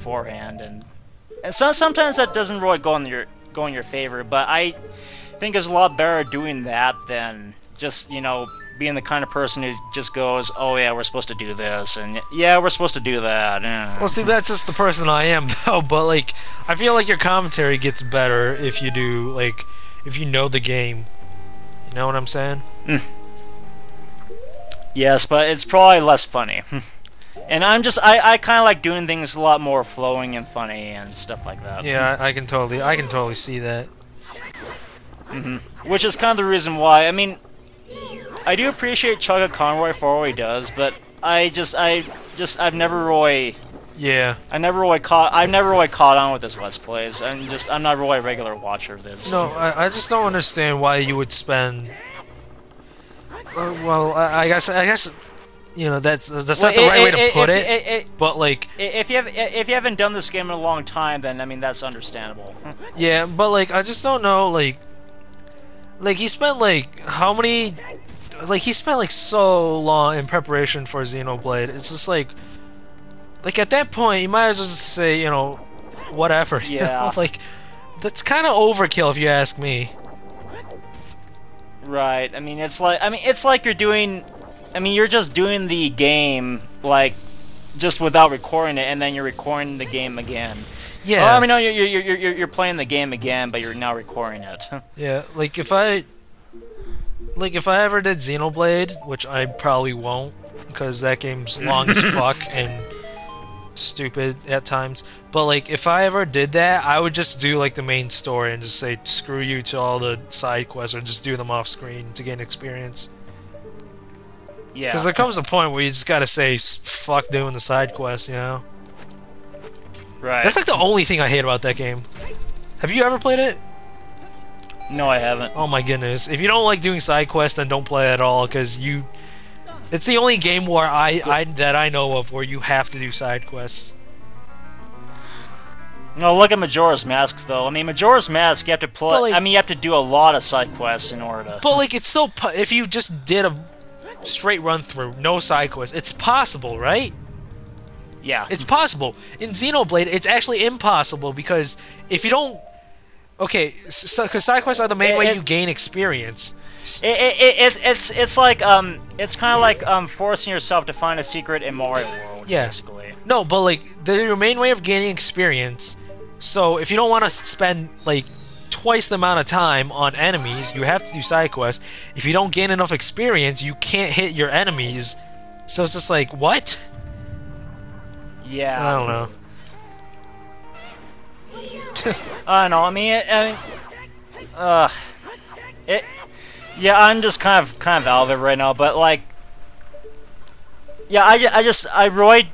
beforehand, and so sometimes that doesn't really go in your favor. But I think it's a lot better doing that than just being the kind of person who just goes, oh yeah, we're supposed to do this, and yeah, we're supposed to do that. Well, see, that's just the person I am, though. But like, I feel like your commentary gets better if you do if you know the game. You know what I'm saying? Yes, but it's probably less funny. And I kind of like doing things a lot more flowing and funny and stuff like that. Yeah, I can totally see that. Which is kind of the reason why. I mean, I do appreciate Chugga Conroy for all he does, but I've never really. Yeah. I've never really caught on with his Let's Plays. I'm not really a regular watcher of this. No, I just don't understand why you would spend. Well, I guess that's not the right way to put it. But like, if you haven't done this game in a long time, then I mean that's understandable. Yeah, but like, I just don't know, like he spent how many. He spent so long in preparation for Xenoblade. It's just like at that point, you might as well just say, whatever. Yeah. That's kind of overkill if you ask me. Right. I mean, it's like you're doing. I mean, you're just doing the game just without recording it, and then you're recording the game again. Yeah. Oh, I mean, no, you're playing the game again, but you're now recording it. Yeah. If I ever did Xenoblade, which I probably won't, because that game's long as fuck and stupid at times. But if I ever did that, I would just do the main story and just say screw you to all the side quests, or just do them off screen to gain experience. Yeah. Because there comes a point where you just gotta say fuck doing the side quests, Right. That's the only thing I hate about that game. Have you ever played it? No, I haven't. Oh my goodness. If you don't like doing side quests, then don't play it at all, because it's the only game where that I know of where you have to do side quests. No, look at Majora's Mask, though. I mean, Majora's Mask, you have to play. You have to do a lot of side quests in order to. But it's still if you just did a straight run through, no side quests, it's possible, right? Yeah, it's possible. In Xenoblade, it's actually impossible, because if you don't. Okay, because side quests are the main way you gain experience. It's kind of like forcing yourself to find a secret in Mario World. Yeah. Basically. No, but they're your main way of gaining experience. So if you don't want to spend twice the amount of time on enemies, you have to do side quests. If you don't gain enough experience, you can't hit your enemies. So it's just what? Yeah. I don't know. I don't know. I mean, yeah, I'm just kind of out of it right now. But yeah, I really,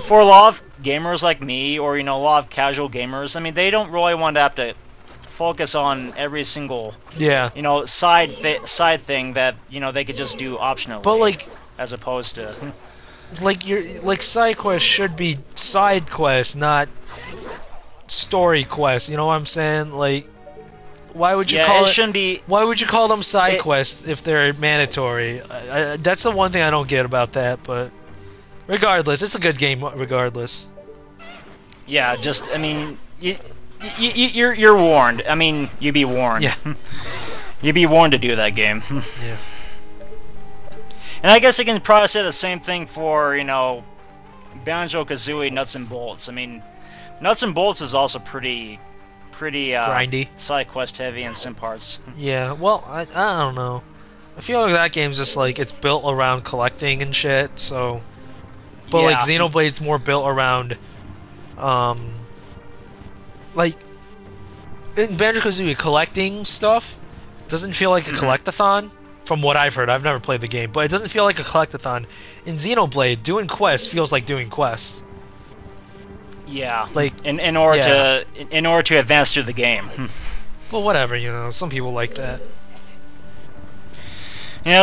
for a lot of gamers like me, or a lot of casual gamers, I mean, they don't really want to have to focus on every single side thing that they could just do optionally. But as opposed to your side quests should be side quests, not story quests. You know what I'm saying? Why would you call it? Shouldn't be. Why would you call them side quests if they're mandatory? That's the one thing I don't get about that. But regardless, it's a good game. Regardless. Yeah, I mean, you're warned. I mean, you'd be warned. Yeah. You'd be warned to do that game. Yeah. And I guess I can probably say the same thing for Banjo-Kazooie Nuts and Bolts. I mean, Nuts and Bolts is also pretty grindy, side quest heavy in some parts. Yeah, well, I don't know. I feel like that game's just it's built around collecting and shit. So, but Xenoblade's more built around, in Banjo-Kazooie, collecting stuff doesn't feel like a collectathon. From what I've heard, I've never played the game, but it doesn't feel like a collectathon. In Xenoblade, doing quests feels like doing quests. Yeah, in order to advance through the game. Well, whatever, some people like that.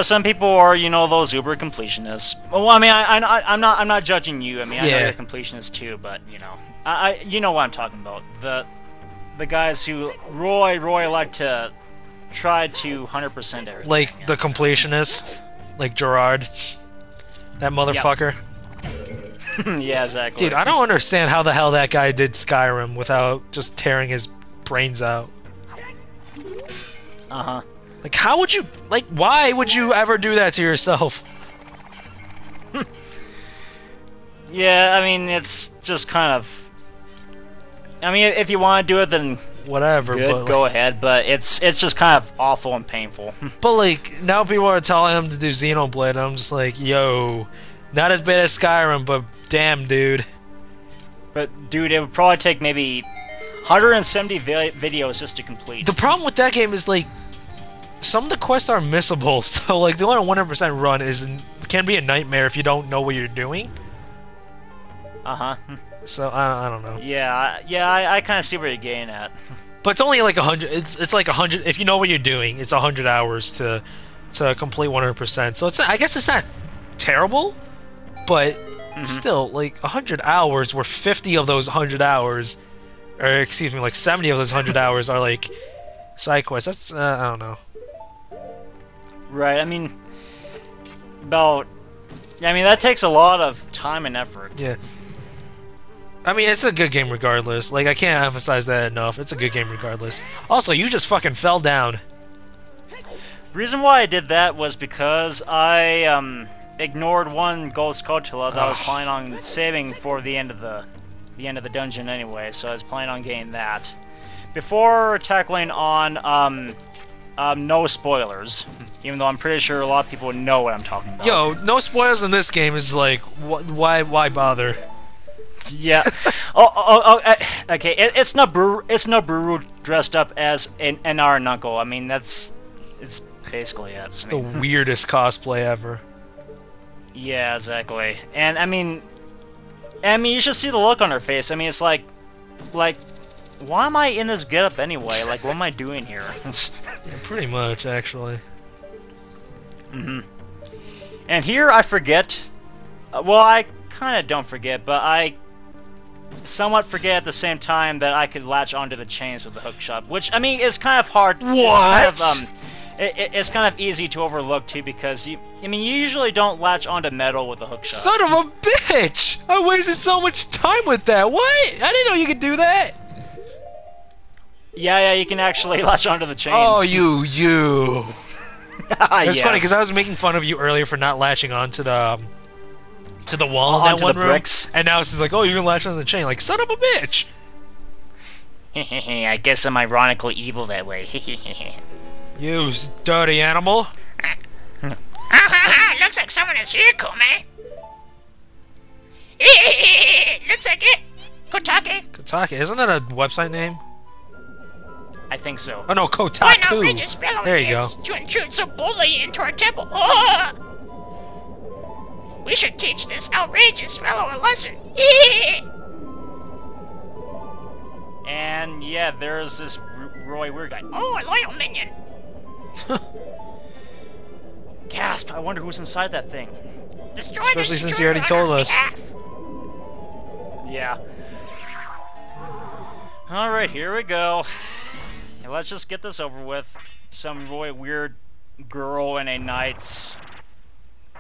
Some people are, those uber completionists. Well, I mean, I'm not judging you. I mean, I know you're a completionist too, but you know what I'm talking about. The guys who really like to try to 100% everything. The completionist, Gerard, that motherfucker. Yeah, exactly. Dude, I don't understand how the hell that guy did Skyrim without just tearing his brains out. Uh-huh. Like, how would you... Like, why would you ever do that to yourself? Yeah, I mean, it's just kind of... I mean, if you want to do it, then... Whatever, good, but, go like, ahead, but it's just kind of awful and painful. But, like, now people are telling him to do Xenoblade, and I'm just like, yo... Not as bad as Skyrim, but damn, dude. But, dude, it would probably take maybe 170 videos just to complete. The problem with that game is, like, some of the quests are missable, so, like, doing a 100% run can be a nightmare if you don't know what you're doing. Uh-huh. So, I don't know. Yeah, I kind of see where you're getting at. But it's only like 100, it's like 100, if you know what you're doing, it's 100 hours to complete 100%. So, I guess it's not terrible. But still, like, 100 hours, where 50 of those 100 hours, or excuse me, like 70 of those 100 hours are, like, side quests. That's, I don't know. Right, I mean, that takes a lot of time and effort. Yeah. I mean, it's a good game regardless. Like, I can't emphasize that enough. It's a good game regardless. Also, you just fucking fell down. The reason why I did that was because I, ignored one Ghost Cotilla that I was planning on saving for the end of the dungeon anyway, so I was planning on getting that before tackling on no spoilers, even though I'm pretty sure a lot of people know what I'm talking about. Yo, no spoilers in this game is like, why bother? Yeah. Okay. It's Nabooru dressed up as an Arnuncle. I mean, it's basically it. It's the weirdest cosplay ever. Yeah, exactly. And I mean, you should see the look on her face. I mean, it's like, why am I in this getup anyway? Like, what am I doing here? Yeah, pretty much, actually. And here I forget. Well, I kind of don't forget, but I somewhat forget at the same time that I could latch onto the chains with the hook shot, which I mean is kind of hard. What? It's kind of easy to overlook too, because you usually don't latch onto metal with a hook shot. Son of a bitch! I wasted so much time with that. What? I didn't know you could do that. Yeah, you can actually latch onto the chains. Oh, you. It's Yes. funny because I was making fun of you earlier for not latching onto the wall in that onto one the room, bricks. and now it's just like, oh, you can latch onto the chain. Like, son of a bitch. I guess I'm ironically evil that way. You dirty animal. Looks like someone is here, Kume. Looks like it. Kotake. Kotaku, isn't that a website name? I think so. Oh no, What an Kotaku. outrageous fellow There he you go. is to intrude so boldly into our temple. Oh! We should teach this outrageous fellow a lesson. And yeah, there's this Roy Weird guy. Oh, a loyal minion. Gasp! I wonder who's inside that thing. Destroy Especially this since you already intruder on told our us. behalf. Yeah. Alright, here we go. Now let's just get this over with. Some Roy Weird girl in a knight's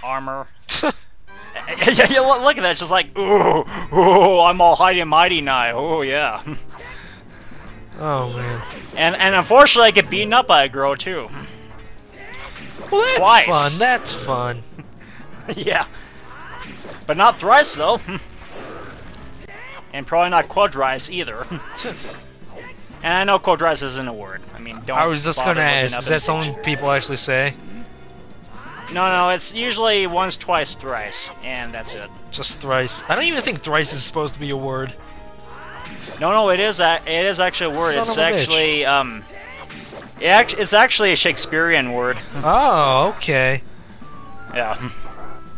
armor. Yeah, look at that. It's just like, ooh, I'm all high and mighty now. Oh, yeah. Oh man. And unfortunately, I get beaten up by a girl, too. Well, that's Twice. fun. That's fun. Yeah. But not thrice, though. And probably not quadrice, either. And I know quadrice isn't a word. I mean, don't I was just bother gonna looking ask, up is in that the something dictionary. people actually say? No, it's usually once, twice, thrice, and that's it. Just thrice. I don't even think thrice is supposed to be a word. No, it is actually a word. Son It's of a bitch. actually, it's actually a Shakespearean word. Oh, okay. Yeah.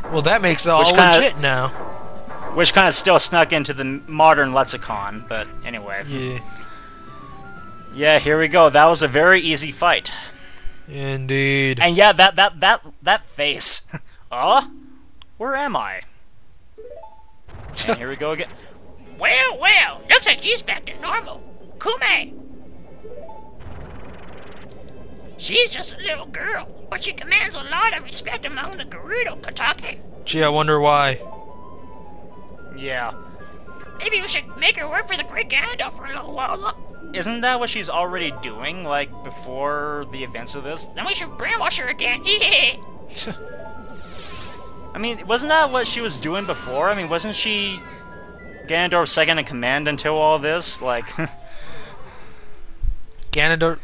Well, that makes it all Which kinda- legit now. Which kind of still snuck into the modern lexicon, but anyway. Yeah. Yeah, here we go. That was a very easy fight. Indeed. And yeah, that face. Where am I? And here we go again. Well, looks like she's back to normal. Kume. She's just a little girl, but she commands a lot of respect among the Gerudo, Kotake. Gee, I wonder why. Yeah. Maybe we should make her work for the Great Ganondorf for a little while. Isn't that what she's already doing, like, before the events of this? Then we should brainwash her again. I mean, wasn't that what she was doing before? I mean, wasn't she Ganondorf's second in command until all this? Like... Ganondorf